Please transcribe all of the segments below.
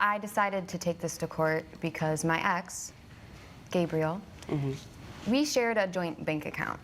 I decided to take this to court because my ex, Gabriel, we shared a joint bank account.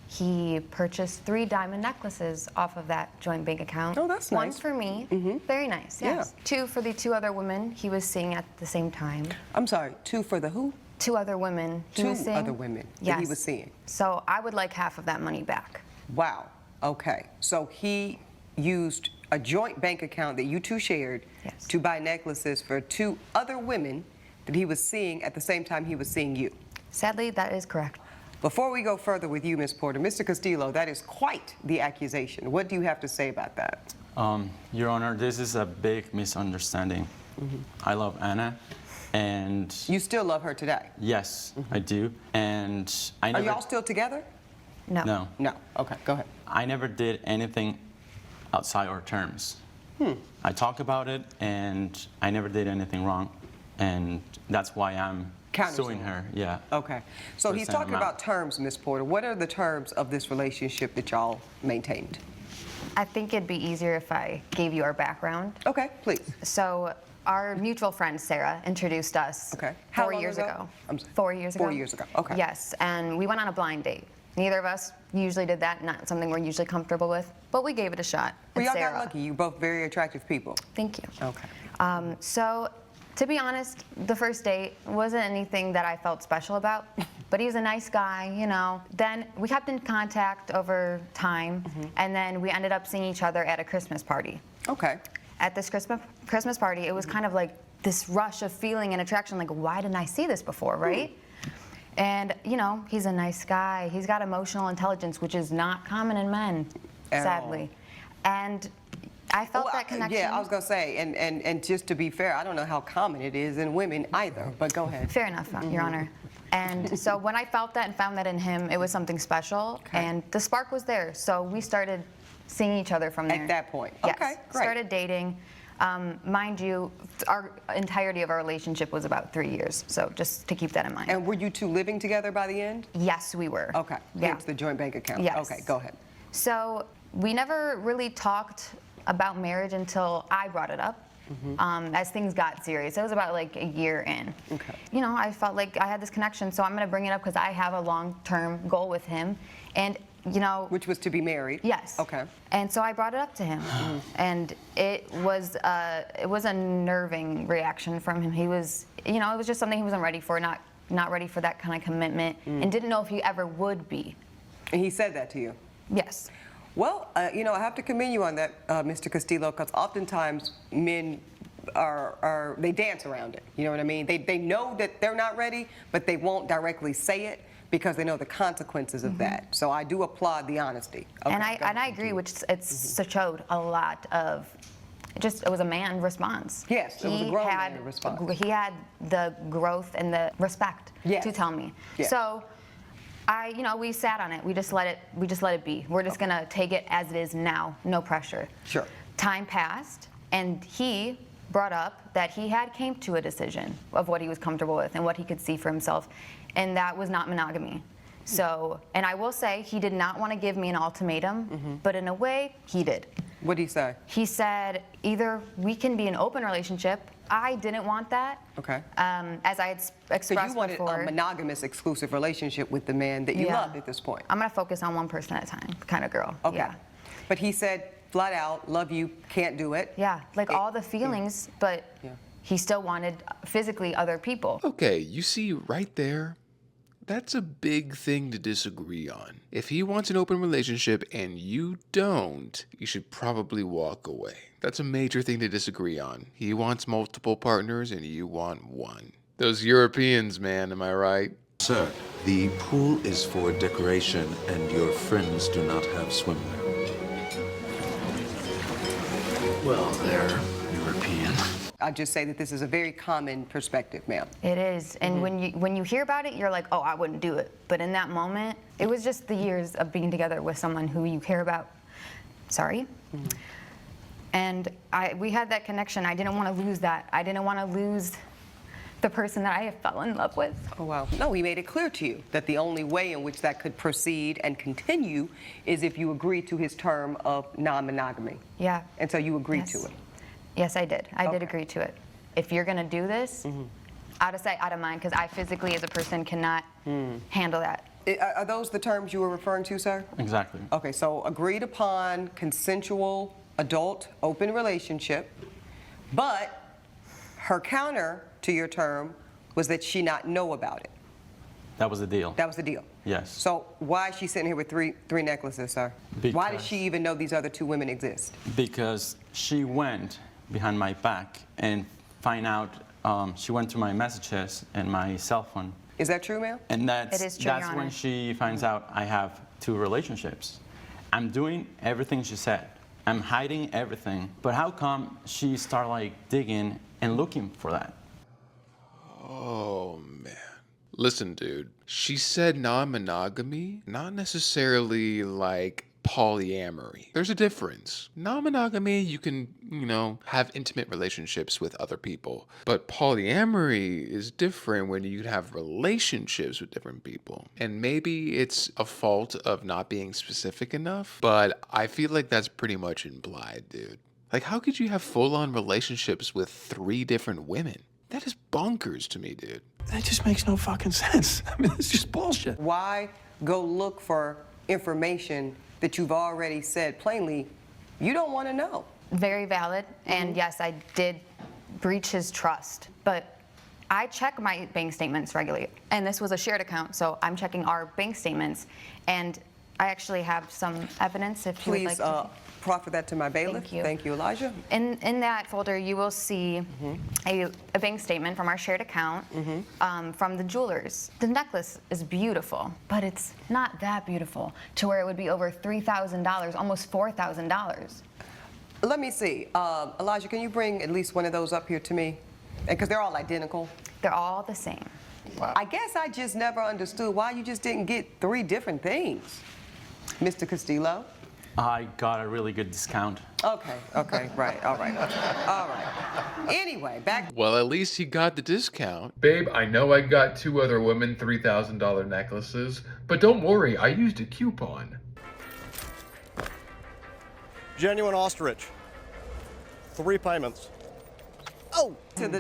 He purchased 3 diamond necklaces off of that joint bank account. Oh, that's One nice. for me. Very nice, yes. Yeah. 2 for the 2 other women he was seeing at the same time. I'm sorry, 2 for the who? 2 other women he was 2 seeing. other women that Yes. he was seeing. So I would like half of that money back. Wow. Okay. So he used a joint bank account that you two shared Yes. to buy necklaces for 2 other women that he was seeing at the same time he was seeing you. Sadly, that is correct. Before we go further with you, Ms. Porter, Mr. Castillo, that is quite the accusation. What do you have to say about that? Your Honor, this is a big misunderstanding. I love Anna, and You still love her today? yes, I do. And I Are never. y'all still together? No. No, No. Okay, go ahead. I never did anything outside our terms. I talk about it, and I never did anything wrong, and that's why I'm suing her. Yeah. Okay. So For the he's same talking amount. about terms, Ms. Porter. What are the terms of this relationship that y'all maintained? I think it'd be easier if I gave you our background. Okay, please. So our mutual friend Sarah introduced us Okay. How 4 long years ago? ago. I'm sorry. 4 years ago. 4 years ago, okay. Yes, and we went on a blind date. Neither of us usually did that, not something we're usually comfortable with, but we gave it a shot. Well, And y'all Sarah. got lucky. You're both very attractive people. Thank you. Okay. So, to be honest, the first date wasn't anything that I felt special about, but he was a nice guy, you know. Then we kept in contact over time, and then we ended up seeing each other at a Christmas party. Okay. At this Christmas party, it was kind of like this rush of feeling and attraction, like, why didn't I see this before, right? And, you know, he's a nice guy. He's got emotional intelligence, which is not common in men, At sadly. And I felt Well, that connection. Yeah, I was gonna say, and just to be fair, I don't know how common it is in women either, but go ahead. Fair enough, Your Honor. And so when I felt that and found that in him, it was something special, and the spark was there. So we started seeing each other from there. At that point. Yes. Okay, great. Started dating. Mind you, our entirety of our relationship was about 3 years, so just to keep that in mind. And were you two living together by the end? Yes, we were. Okay. Yeah. Hence the joint bank account. Yes. Okay, go ahead. So we never really talked about marriage until I brought it up. As things got serious. It was about like a year in. Okay. You know, I felt like I had this connection, so I'm going to bring it up because I have a long-term goal with him. And, you know. Which was to be married? Yes. Okay. And so I brought it up to him, and it was a nerving reaction from him. He was, you know, it was just something he wasn't ready for, not ready for that kind of commitment, and didn't know if he ever would be. And he said that to you? Yes. Well, you know, I have to commend you on that, Mr. Castillo, because oftentimes men they dance around it. You know what I mean? They know that they're not ready, but they won't directly say it because they know the consequences of that. So I do applaud the honesty. Okay, And I agree, which it's showed a lot of. It was a man response. Yes, it was a grown man response. He had the growth and the respect Yes. to tell me. Yes. So, we sat on it. We just let it be. We're just gonna take it as it is now, no pressure. Sure. Time passed, and he brought up that he had came to a decision of what he was comfortable with and what he could see for himself, and that was not monogamy. So, and I will say, he did not want to give me an ultimatum, but in a way, he did. What did he say? He said, either we can be an open relationship. I didn't want that. Okay. As I had So expressed you wanted before. a monogamous, exclusive relationship with the man that you Yeah. loved at this point? I'm going to focus on one person at a time kind of girl. Okay. Yeah. But he said, flat out, love you, can't do it. Yeah, like all the feelings, but Yeah. he still wanted physically other people. Okay, you see right there, that's a big thing to disagree on. If he wants an open relationship and you don't, you should probably walk away. That's a major thing to disagree on. He wants multiple partners and you want one. Those Europeans, man, am I right? Sir, the pool is for decoration and your friends do not have swimwear. Well, they're European. I'd just say that this is a very common perspective, ma'am. It is, and when you hear about it, you're like, oh, I wouldn't do it. But in that moment, it was just the years of being together with someone who you care about. Sorry. And we had that connection. I didn't want to lose that. I didn't want to lose the person that I fell in love with. Oh, wow. No, he made it clear to you that the only way in which that could proceed and continue is if you agree to his term of non-monogamy. Yeah. And so you agreed Yes. to it. Yes, I did. I did Okay. agree to it. if you're gonna do this, out of sight, out of mind, because I physically, as a person, cannot handle that. Are those the terms you were referring to, sir? Exactly. Okay, so agreed upon consensual adult open relationship, but her counter to your term was that she not know about it. That was the deal. That was the deal. Yes. So why is she sitting here with three necklaces, sir? Why does Because- she even know these other two women exist? Because she went behind my back and find out, she went to my messages and my cell phone. Is that true, ma'am? And that's, It is true, Your that's Honor. when she finds out I have 2 relationships. I'm doing everything she said. I'm hiding everything. But how come she start like digging and looking for that? Oh, man. Listen, dude. She said non-monogamy, not necessarily like polyamory. There's a difference. Non-monogamy, you can, have intimate relationships with other people. But polyamory is different when you have relationships with different people. And maybe it's a fault of not being specific enough, but I feel like that's pretty much implied, dude. Like, how could you have full-on relationships with 3 different women? That is bonkers to me, dude. That just makes no fucking sense. I mean, it's just bullshit. Why go look for information that you've already said plainly you don't want to know? Very valid, and yes, I did breach his trust, but I check my bank statements regularly, and this was a shared account, so I'm checking our bank statements, and I actually have some evidence if you would like Please to. proffer that to my bailiff. Thank you. Thank you, Elijah. In that folder, you will see a bank statement from our shared account from the jewelers. The necklace is beautiful, but it's not that beautiful to where it would be over $3,000, almost $4,000. Let me see. Elijah, can you bring at least one of those up here to me? Because they're all identical. They're all the same. I guess I just never understood why you just didn't get 3 different things, Mr. Castillo. I got a really good discount. Okay, right, all right. Anyway, back. Well, at least he got the discount. Babe, I know I got 2 other women $3,000 necklaces, but don't worry, I used a coupon. Genuine ostrich. 3 payments. Oh,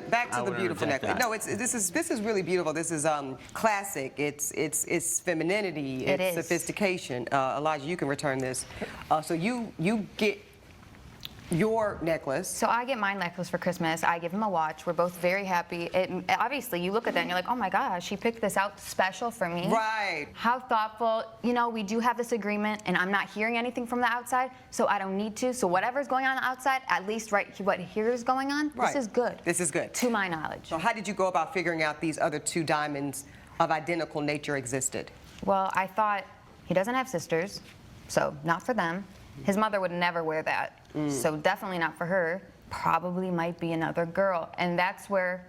back I to the wouldn't beautiful reject necklace. that. No, this is really beautiful. This is classic. It's femininity. It It's is. sophistication. Elijah, you can return this. So you get your necklace. So I get my necklace for Christmas. I give him a watch. We're both very happy. Obviously, you look at that and you're like, oh my gosh, she picked this out special for me. Right. How thoughtful. We do have this agreement, and I'm not hearing anything from the outside, so I don't need to. So whatever's going on outside, at least what here is going on, Right. this is good. This is good. To my knowledge. So how did you go about figuring out these other 2 diamonds of identical nature existed? Well, I thought he doesn't have sisters, so not for them. His mother would never wear that, so definitely not for her. Probably might be another girl, and that's where,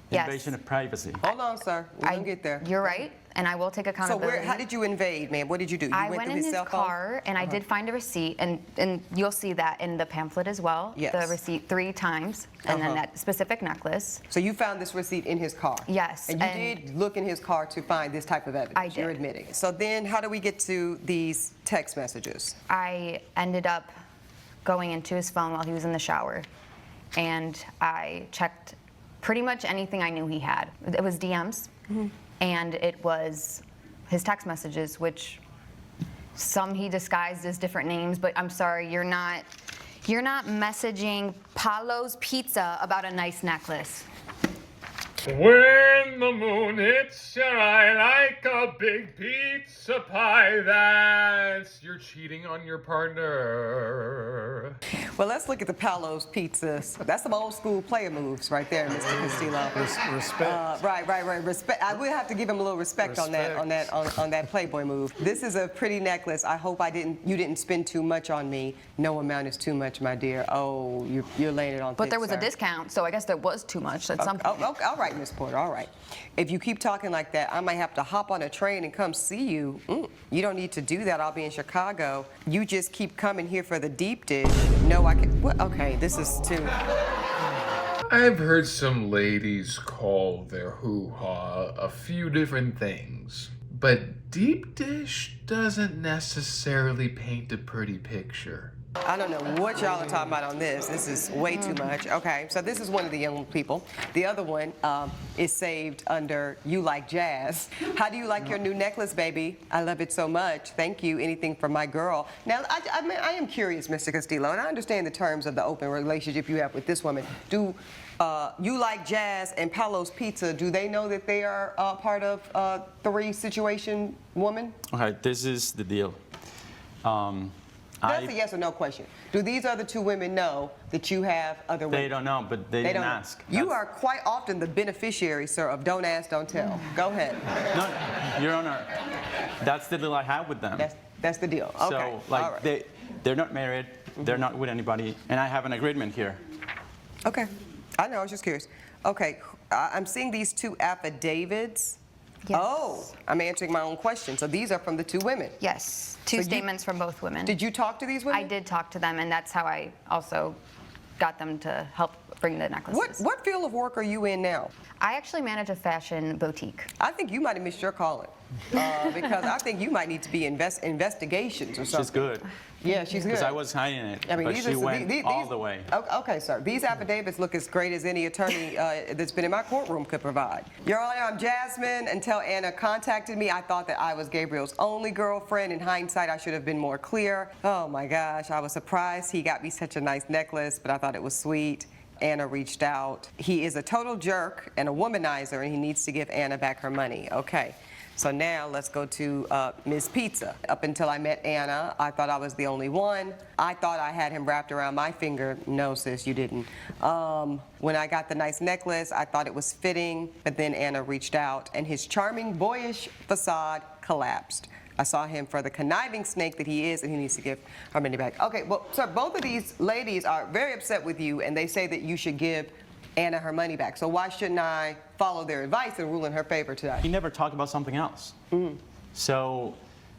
yes. Invasion of privacy. Hold on, sir. We're going to get there. You're right, and I will take So accountability. how did you invade, ma'am? What did you do? You I went went through in his his cell phone? car, and I did find a receipt, and you'll see that in the pamphlet as well. Yes. The receipt 3 times, and then that specific necklace. So you found this receipt in his car? Yes, And you and- did look in his car to find this type of evidence? I did. You're admitting. So then how do we get to these text messages? I ended up going into his phone while he was in the shower, and I checked pretty much anything I knew he had. It was DMs, and it was his text messages, which some he disguised as different names, but I'm sorry, you're not messaging Paolo's Pizza about a nice necklace. When the moon hits your eye like a big pizza pie, that's you're cheating on your partner. Well, let's look at the Paolo's pizzas. That's some old school player moves right there, Mr. Castillo. Respect. Right. Respect. I will have to give him a little respect on that Playboy move. This is a pretty necklace. I hope you didn't spend too much on me. No amount is too much, my dear. Oh, you're laying it on But thick, there was sir. a discount, so I guess there was too much at some point. Oh, all right, Miss Porter, all right. If you keep talking like that, I might have to hop on a train and come see you. You don't need to do that. I'll be in Chicago. You just keep coming here for the deep dish. No, I can. What? Okay, this is too. I've heard some ladies call their hoo-ha a few different things, but deep dish doesn't necessarily paint a pretty picture. I don't know what y'all are talking about on this. This is way too much. Okay, so this is one of the young people. The other one is saved under You Like Jazz. How do you like your new necklace, baby? I love it so much. Thank you. Anything for my girl. Now, I am curious, Mr. Castillo, and I understand the terms of the open relationship you have with this woman. Do You Like Jazz and Paolo's Pizza, do they know that they are part of Three Situation Woman? Okay, this is the deal. That's a yes or no question. Do these other two women know that you have other women? They don't know, but they didn't don't know. ask. You are quite often the beneficiary, sir, of don't ask, don't tell. Go ahead. No, Your Honor, that's the deal I have with them. That's the deal. Okay. So, like, all right. they're not married, they're not with anybody, and I have an agreement here. Okay. I know, I was just curious. Okay, I'm seeing these two affidavits. Yes. Oh, I'm answering my own question. So these are from the two women. Yes, So two you- statements from both women. Did you talk to these women? I did talk to them, and that's how I also got them to help bring the necklaces. What field of work are you in now? I actually manage a fashion boutique. I think you might have missed your calling because I think you might need to be investigations or something. She's good. Yeah, she's good. Because I was hiding it, but she went all the way. Okay, sir. These affidavits look as great as any attorney that's been in my courtroom could provide. Your Honor, I'm Jasmine. Until Anna contacted me, I thought that I was Gabriel's only girlfriend. In hindsight, I should have been more clear. Oh my gosh, I was surprised he got me such a nice necklace, but I thought it was sweet. Anna reached out. He is a total jerk and a womanizer, and he needs to give Anna back her money. Okay. So now let's go to Ms. Pizza. Up until I met Anna, I thought I was the only one. I thought I had him wrapped around my finger. No, sis, you didn't. When I got the nice necklace, I thought it was fitting, but then Anna reached out, and his charming, boyish facade collapsed. I saw him for the conniving snake that he is, and he needs to give her money back. Okay, well, sir, both of these ladies are very upset with you, and they say that you should give Anna her money back. So why shouldn't I follow their advice and rule in her favor today? He never talked about something else. So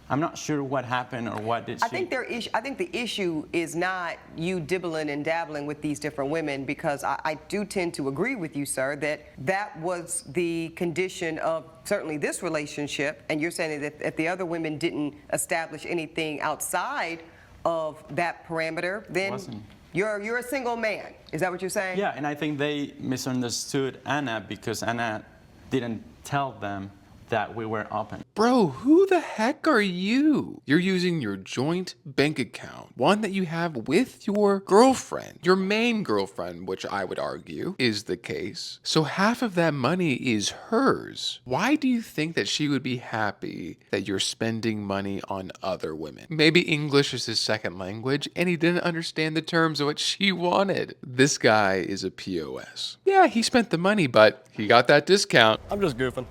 I'm not sure what happened or what did she... I think the issue is not you dibbling and dabbling with these different women, because I do tend to agree with you, sir, that was the condition of certainly this relationship, and you're saying that if the other women didn't establish anything outside of that parameter, then Wasn't. you're a single man. Is that what you're saying? Yeah, and I think they misunderstood Anna because Anna didn't tell them that we were open. Bro, who the heck are you? You're using your joint bank account, one that you have with your girlfriend, your main girlfriend, which I would argue is the case. So half of that money is hers. Why do you think that she would be happy that you're spending money on other women? Maybe English is his second language and he didn't understand the terms of what she wanted. This guy is a POS. Yeah, he spent the money, but he got that discount. I'm just goofing.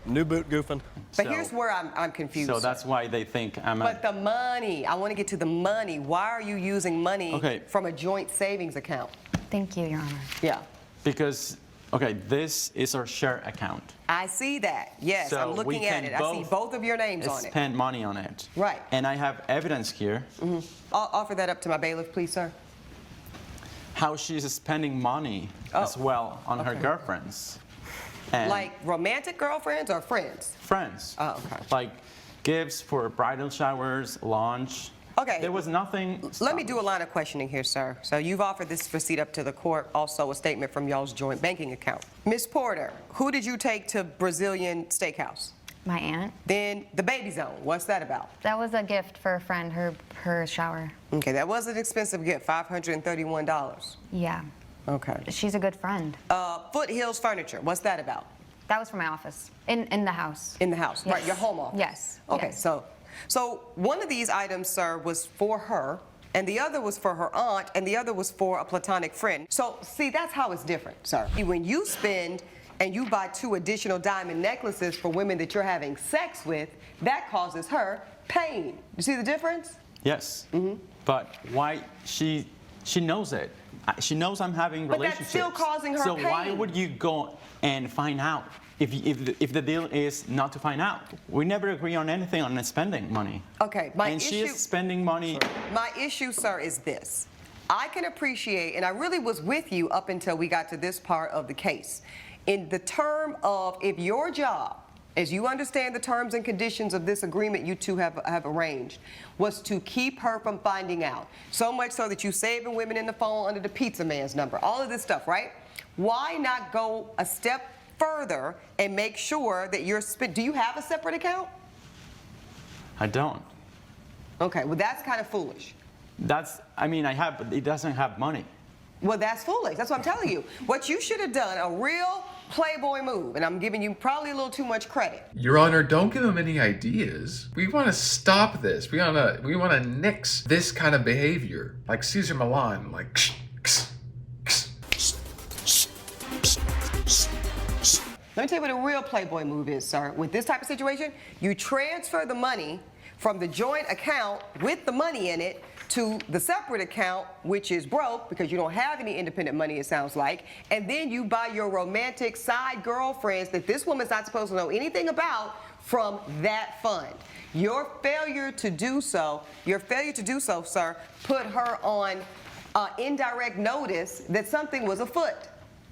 New boot goofing. But So- here's where I'm confused. So sir. that's why they think I'm But the money, I want to get to the money. Why are you using money Okay. from a joint savings account? Thank you, Your Honor. Yeah. because, okay, this is our share account. I see that. Yes, So I'm we looking at can it. I see both of your names on it. spend money on it. Right. And I have evidence here I'll offer that up to my bailiff, please, sir. how she's spending money as well on her okay. girlfriends. And Like romantic girlfriends or friends? friends. Oh, okay. Like gifts for bridal showers, lunch. Okay. There was nothing. Let me do a line of questioning here, sir. So you've offered this receipt up to the court, also a statement from y'all's joint banking account. Ms. Porter, who did you take to Brazilian Steakhouse? My aunt. Then the Baby Zone, what's that about? That was a gift for a friend, her shower. Okay, that was an expensive gift, $531. Yeah, Okay. she's a good friend. Foothills Furniture, what's that about? That was for my office, in the house. In the house, right, Yes. your home office? Yes, Okay, yes. so one of these items, sir, was for her, and the other was for her aunt, and the other was for a platonic friend. So, see, that's how it's different, sir. When you spend and you buy 2 additional diamond necklaces for women that you're having sex with, that causes her pain. You see the difference? Yes. But why she knows it. She knows I'm having But that's relationships. still causing her so why pain. would you go and find out if the deal is not to find out? We never agree on anything on spending money. Okay, And she is spending money. My issue, sir, is this. I can appreciate, and I really was with you up until we got to this part of the case, in the term of if your job as you understand the terms and conditions of this agreement you two have arranged, was to keep her from finding out. So much so that you saving women in the phone under the pizza man's number, all of this stuff, right? Why not go a step further and make sure that do you have a separate account? I don't. Okay, well, that's kind of foolish. I mean, I have, but it doesn't have money. Well, that's foolish. That's what I'm telling you. What you should have done, a real Playboy move, and I'm giving you probably a little too much credit. Your Honor, don't give him any ideas. We want to stop this. We want to nix this kind of behavior, like Caesar Milan, like. Let me tell you what a real Playboy move is, sir. With this type of situation, you transfer the money from the joint account with the money in it to the separate account, which is broke because you don't have any independent money, it sounds like, and then you buy your romantic side girlfriends that this woman's not supposed to know anything about from that fund. Your failure to do so, sir, put her on indirect notice that something was afoot.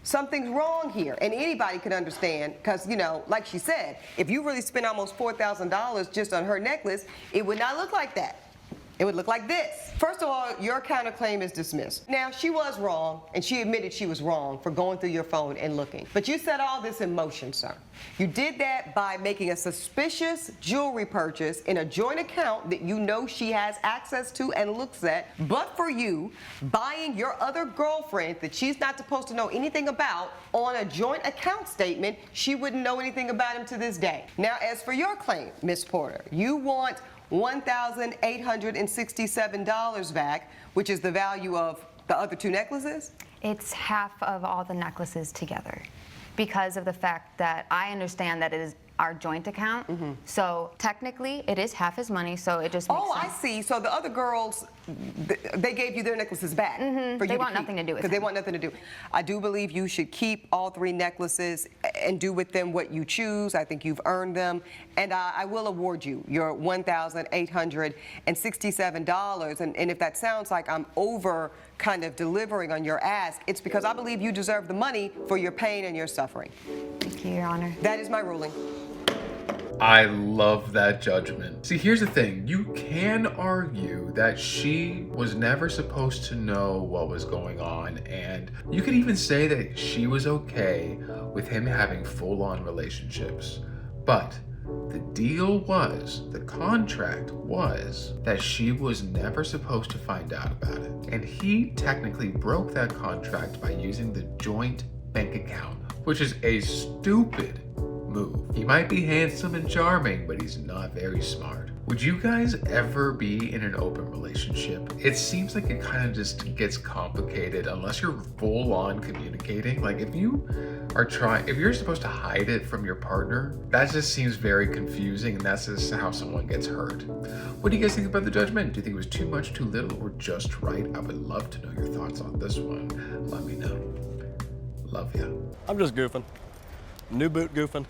Something's wrong here, and anybody could understand, because, you know, like she said, if you really spent almost $4,000 just on her necklace, it would not look like that. It would look like this. First of all, your counterclaim is dismissed. Now, she was wrong, and she admitted she was wrong for going through your phone and looking. But you set all this in motion, sir. You did that by making a suspicious jewelry purchase in a joint account that you know she has access to and looks at, but for you, buying your other girlfriend that she's not supposed to know anything about on a joint account statement, she wouldn't know anything about him to this day. Now, as for your claim, Miss Porter, you want $1,867 back, which is the value of the other two necklaces? It's half of all the necklaces together because of the fact that I understand that it is our joint account. So technically, it is half his money, so it just makes sense. I see. So the other girls, they gave you their necklaces back. For you They want nothing to do with because they him. want nothing to do. I do believe you should keep all three necklaces and do with them what you choose. I think you've earned them. And I will award you your $1,867. And if that sounds like I'm over kind of delivering on your ask, it's because I believe you deserve the money for your pain and your suffering. Thank you, Your Honor. That is my ruling. I love that judgment. See, here's the thing. You can argue that she was never supposed to know what was going on, and you could even say that she was okay with him having full-on relationships. But the deal was, the contract was, that she was never supposed to find out about it. And he technically broke that contract by using the joint bank account, which is a stupid move. He might be handsome and charming, but he's not very smart. Would you guys ever be in an open relationship? It seems like it kind of just gets complicated unless you're full on communicating. Like if you're supposed to hide it from your partner, that just seems very confusing, and that's just how someone gets hurt. What do you guys think about the judgment? Do you think it was too much, too little, or just right? I would love to know your thoughts on this one. Let me know. Love ya. I'm just goofing. New boot goofing.